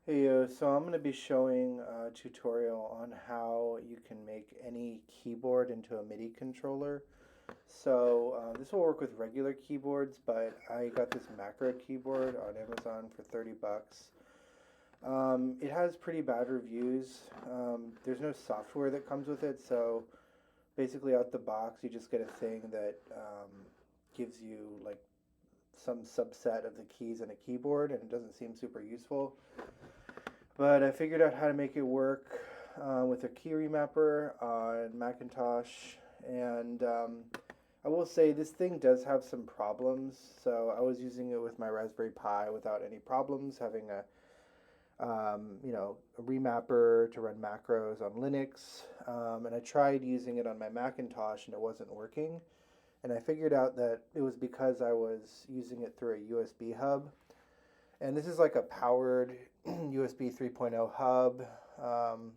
Hey, so I'm going to be showing a tutorial on how you can make any keyboard into a MIDI controller. So this will work with regular keyboards, but I got this macro keyboard on Amazon for 30 bucks. It has pretty bad reviews. There's no software that comes with it, so basically out the box you just get a thing that gives you like some subset of the keys in a keyboard, and it doesn't seem super useful. But I figured out how to make it work with a key remapper on Macintosh. And I will say this thing does have some problems. So I was using it with my Raspberry Pi without any problems, having a remapper to run macros on Linux. And I tried using it on my Macintosh and it wasn't working. And I figured out that it was because I was using it through a USB hub. And this is like a powered USB 3.0 hub. Um,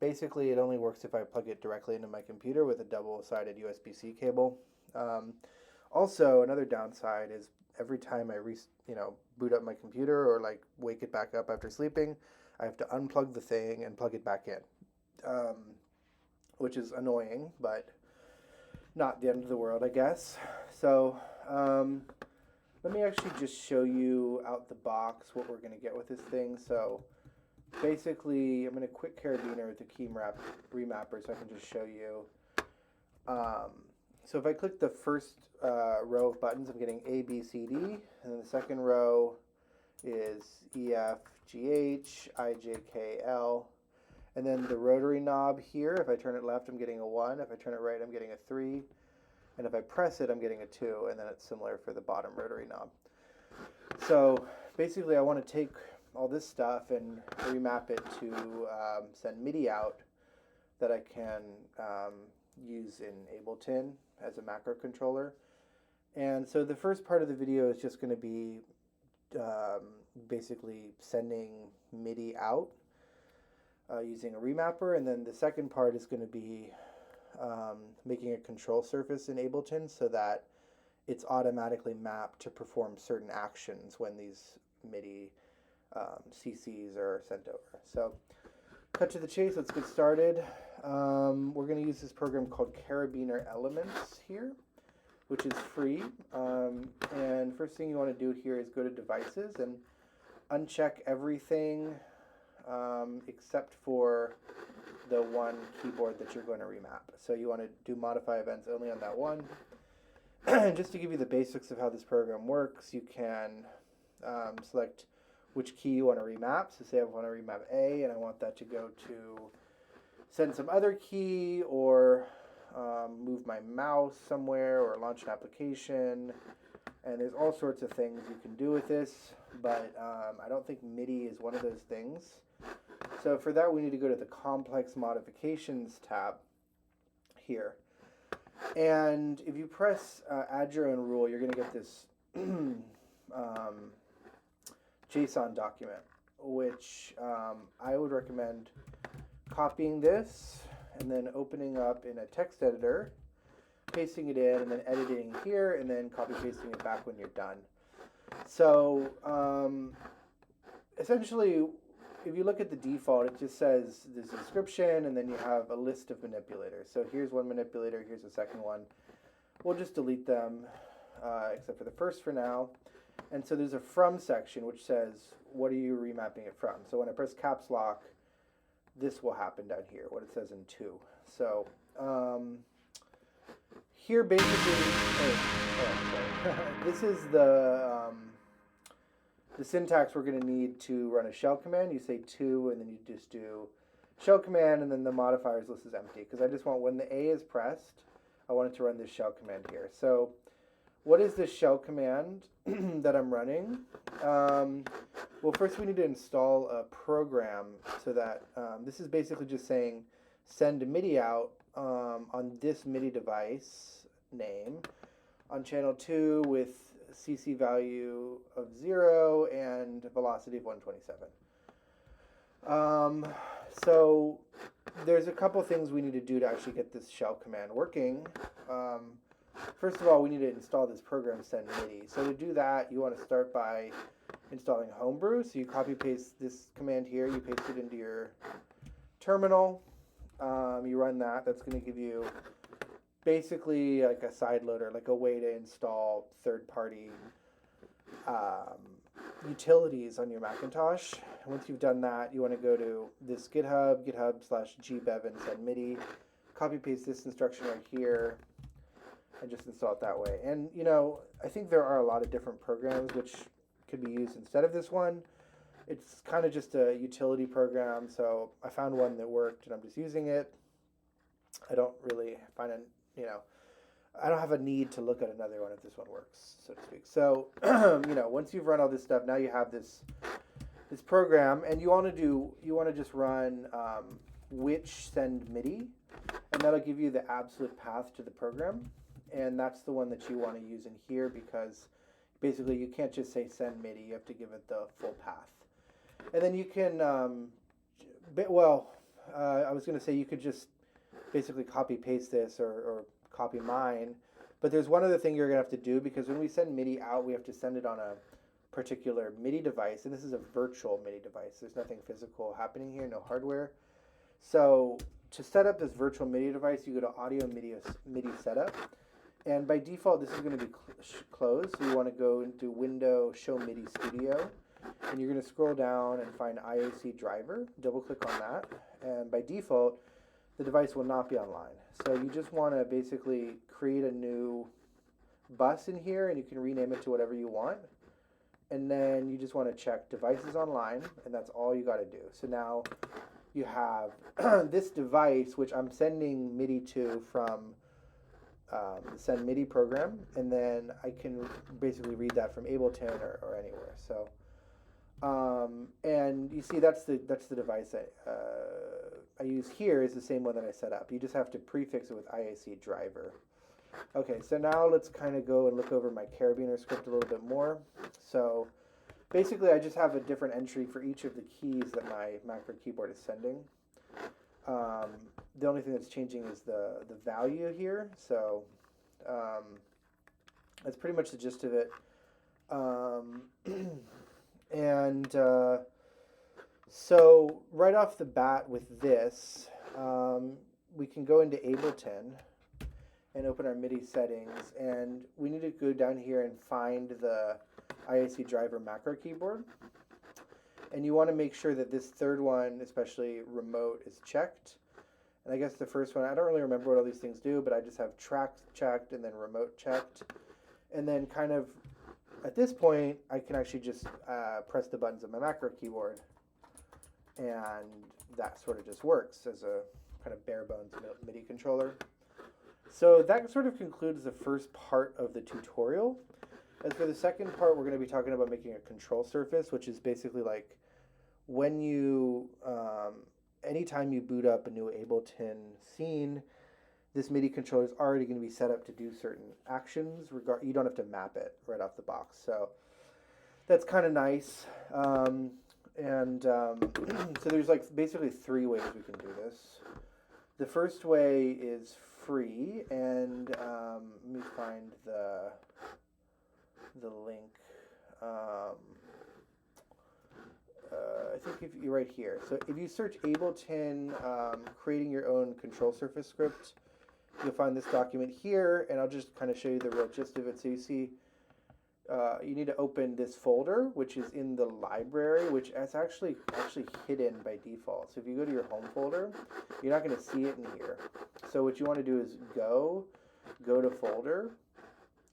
Basically, it only works if I plug it directly into my computer with a double-sided USB-C cable. Um, Also, another downside is every time I boot up my computer or like wake it back up after sleeping, I have to unplug the thing and plug it back in, um, which is annoying, but not the end of the world, I guess. So. Let me actually just show you out the box what we're going to get with this thing. So basically, I'm going to quit Karabiner with the key remapper so I can just show you. So if I click the first row of buttons, I'm getting A, B, C, D. And then the second row is E, F, G, H, I, J, K, L. And then the rotary knob here, if I turn it left, I'm getting a 1. If I turn it right, I'm getting a 3. And if I press it, I'm getting a 2, and then it's similar for the bottom rotary knob. So basically, I want to take all this stuff and remap it to send MIDI out that I can use in Ableton as a macro controller. And so the first part of the video is just going to be basically sending MIDI out using a remapper, and then the second part is going to be making a control surface in Ableton so that it's automatically mapped to perform certain actions when these MIDI CCs are sent over. So cut to the chase, let's get started. We're going to use this program called Karabiner Elements here, which is free. And first thing you want to do here is go to Devices and uncheck everything except for the one keyboard that you're going to remap. So you want to do modify events only on that one. Just to give you the basics of how this program works, you can select which key you want to remap. So say I want to remap A and I want that to go to send some other key, or move my mouse somewhere, or launch an application. And there's all sorts of things you can do with this, but I don't think MIDI is one of those things. So for that, we need to go to the Complex Modifications tab here. And if you press Add Your Own Rule, you're going to get this JSON document, which I would recommend copying this and then opening up in a text editor, pasting it in, and then editing here, and then copy-pasting it back when you're done. So essentially, if you look at the default, it just says this description, and then you have a list of manipulators. So here's one manipulator, here's the second one. We'll just delete them, except for the first for now. And so there's a from section, which says, what are you remapping it from? So when I press caps lock, this will happen down here, what it says in 2. So here basically, this is the syntax we're going to need to run a shell command. You say 2, and then you just do shell command, and then the modifiers list is empty, because I just want, when the A is pressed, I want it to run this shell command here. So what is this shell command that I'm running? Well, first we need to install a program so that this is basically just saying send MIDI out on this MIDI device name on channel 2 with CC value of 0 and velocity of 127. So there's a couple things we need to do to actually get this shell command working. First of all, we need to install this program send MIDI. So to do that, you want to start by installing Homebrew. So you copy paste this command here, you paste it into your terminal, you run that. That's going to give you basically like a side loader, like a way to install third-party utilities on your Macintosh. Once you've done that, you want to go to this github/gbevin send MIDI, copy paste this instruction right here, and just install it that way. And you know, I think there are a lot of different programs which could be used instead of this one. It's kind of just a utility program, so I found one that worked and I'm just using it. I don't really find I don't have a need to look at another one if this one works, so to speak. So, you know, once you've run all this stuff, now you have this program, and you want to just run which send MIDI, and that'll give you the absolute path to the program, and that's the one that you want to use in here, because basically you can't just say send MIDI, you have to give it the full path. And then you can, I was going to say you could just basically copy paste this or copy mine, but there's one other thing you're going to have to do, because when we send MIDI out, we have to send it on a particular MIDI device, and this is a virtual MIDI device. There's nothing physical happening here, no hardware. So to set up this virtual MIDI device, you go to Audio MIDI Setup, and by default this is going to be closed, so you want to go into Window, Show MIDI Studio, and you're going to scroll down and find IAC driver, double click on that, and by default the device will not be online. So you just want to basically create a new bus in here, and you can rename it to whatever you want. And then you just want to check devices online, and that's all you got to do. So now you have this device, which I'm sending MIDI to from the Send MIDI program, and then I can basically read that from Ableton or anywhere. So, and you see that's the device that I use here is the same one that I set up. You just have to prefix it with IAC driver. Okay, so now let's kind of go and look over my Karabiner script a little bit more. So basically I just have a different entry for each of the keys that my MacBook keyboard is sending. The only thing that's changing is the value here. So that's pretty much the gist of it. So right off the bat with this, we can go into Ableton and open our MIDI settings, and we need to go down here and find the IAC driver macro keyboard. And you want to make sure that this third one, especially remote, is checked. And I guess the first one, I don't really remember what all these things do, but I just have tracks checked and then remote checked. And then kind of at this point, I can actually just press the buttons of my macro keyboard, and that sort of just works as a kind of bare bones MIDI controller. So that sort of concludes the first part of the tutorial. As for the second part, we're going to be talking about making a control surface, which is basically like when you, anytime you boot up a new Ableton scene, this MIDI controller is already going to be set up to do certain actions. You don't have to map it right off the box. So that's kind of nice. So there's like basically three ways we can do this. The first way is free, and let me find the link. I think if you're right here. So if you search Ableton creating your own control surface script, you'll find this document here, and I'll just kind of show you the real gist of it. So you see, you need to open this folder, which is in the library, which is actually hidden by default. So if you go to your home folder, you're not going to see it in here. So what you want to do is go to folder,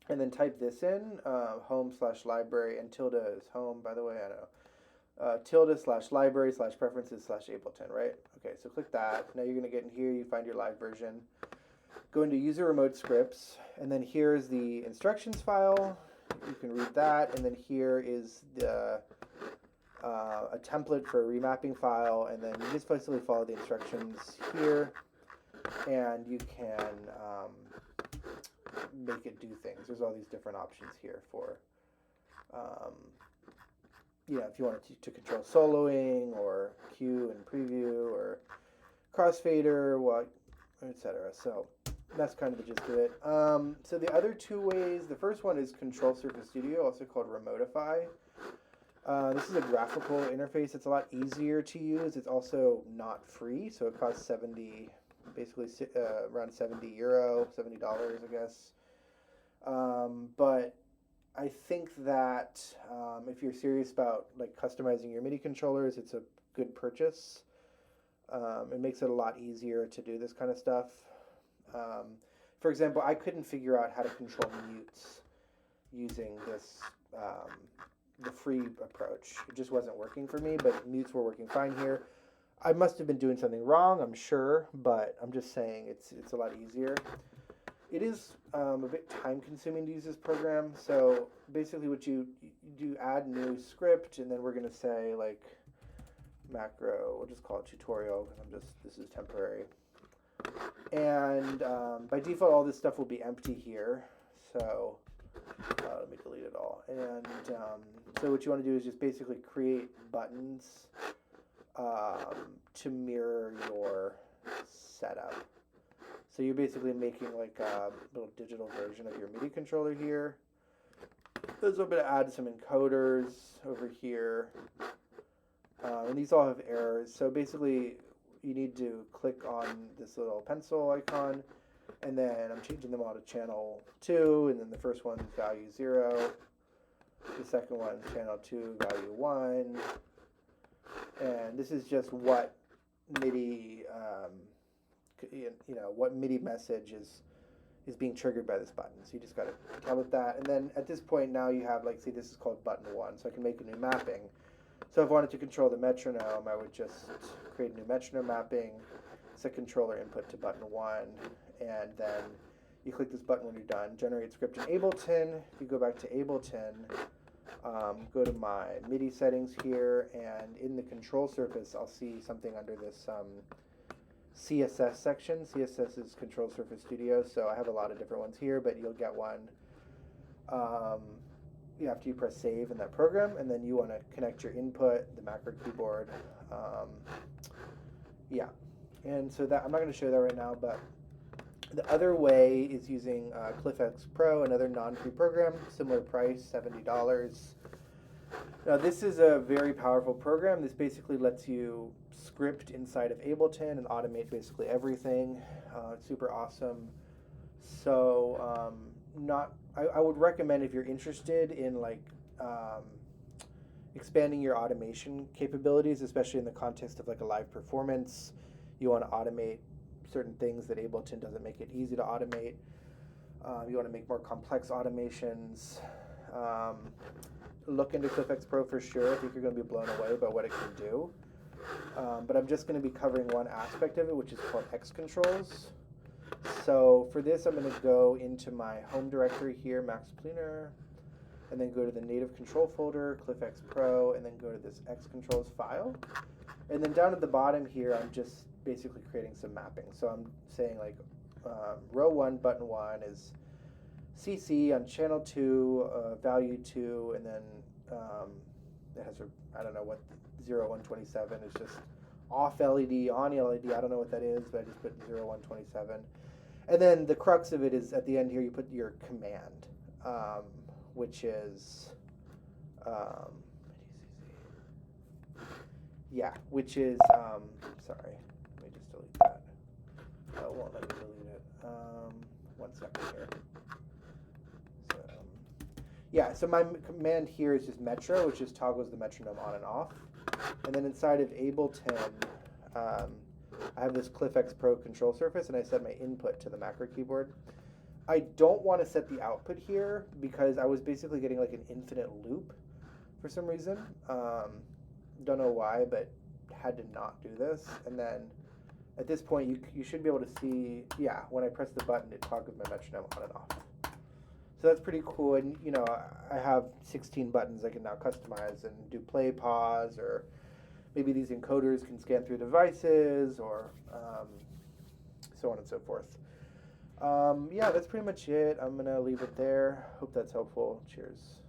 and then type this in, home/library, and tilde is home, by the way, I know. tilde/library/preferences/Ableton, right? Okay, so click that. Now you're going to get in here, you find your live version. Go into user remote scripts, and then here's the instructions file. You can read that, and then here is the a template for a remapping file, and then you just basically follow the instructions here, and you can make it do things. There's all these different options here for, if you wanted to control soloing or cue and preview or crossfader, etc. So that's kind of the gist of it. So the other two ways, the first one is Control Surface Studio, also called Remotify. This is a graphical interface. It's a lot easier to use. It's also not free, so it costs 70, basically around €70, $70, I guess. But I think that if you're serious about like customizing your MIDI controllers, it's a good purchase. It makes it a lot easier to do this kind of stuff. For example, I couldn't figure out how to control mutes using this the free approach. It just wasn't working for me, but mutes were working fine here. I must have been doing something wrong, I'm sure, but I'm just saying it's a lot easier. It is a bit time consuming to use this program. So basically what you do, add new script, and then we're going to say like macro, we'll just call it tutorial because this is temporary. And by default, all this stuff will be empty here. So let me delete it all. And so what you want to do is just basically create buttons to mirror your setup. So you're basically making like a little digital version of your MIDI controller here. There's a little bit to add some encoders over here. And these all have errors. So basically you need to click on this little pencil icon, and then I'm changing them all to channel 2, and then the first one's value 0. The second one's channel 2, value 1. And this is just what MIDI, what MIDI message is being triggered by this button. So you just got to tell it that. And then at this point now you have, like, see, this is called button 1. So I can make a new mapping. So if I wanted to control the metronome, I would just create a new metronome mapping, set controller input to button 1, and then you click this button when you're done. Generate script in Ableton. If you go back to Ableton, go to my MIDI settings here, and in the control surface, I'll see something under this CSS section. CSS is Control Surface Studio, so I have a lot of different ones here, but you'll get one after you press save in that program, and then you want to connect your input, the macro keyboard. And so that I'm not going to show that right now, but the other way is using ClyphXPro, another non-free program, similar price, $70. Now this is a very powerful program. This basically lets you script inside of Ableton and automate basically everything. It's super awesome. So I would recommend, if you're interested in like expanding your automation capabilities, especially in the context of like a live performance, you want to automate certain things that Ableton doesn't make it easy to automate. You want to make more complex automations. Look into ClyphXPro for sure. I think you're going to be blown away by what it can do. But I'm just going to be covering one aspect of it, which is called X controls. So for this, I'm going to go into my home directory here, Max Planner, and then go to the native control folder, ClyphXPro, and then go to this X controls file. And then down at the bottom here, I'm just basically creating some mapping. So I'm saying like row 1, button 1 is CC on channel 2, value 2, and then it has I don't know what 0127 is, just off LED, on LED. I don't know what that is, but I just put 0127. And then the crux of it is at the end here, you put your command, which is, sorry, let me just delete that. Oh, it won't let me delete it. 1 second here. So my command here is just metro, which just toggles the metronome on and off. And then inside of Ableton, I have this ClyphXPro control surface, and I set my input to the macro keyboard. I don't want to set the output here because I was basically getting like an infinite loop for some reason. Don't know why, but had to not do this. And then at this point, you should be able to see, when I press the button, it toggles my metronome on and off. So that's pretty cool. And I have 16 buttons I can now customize and do play, pause, or maybe these encoders can scan through devices, or so on and so forth. That's pretty much it. I'm going to leave it there. Hope that's helpful. Cheers.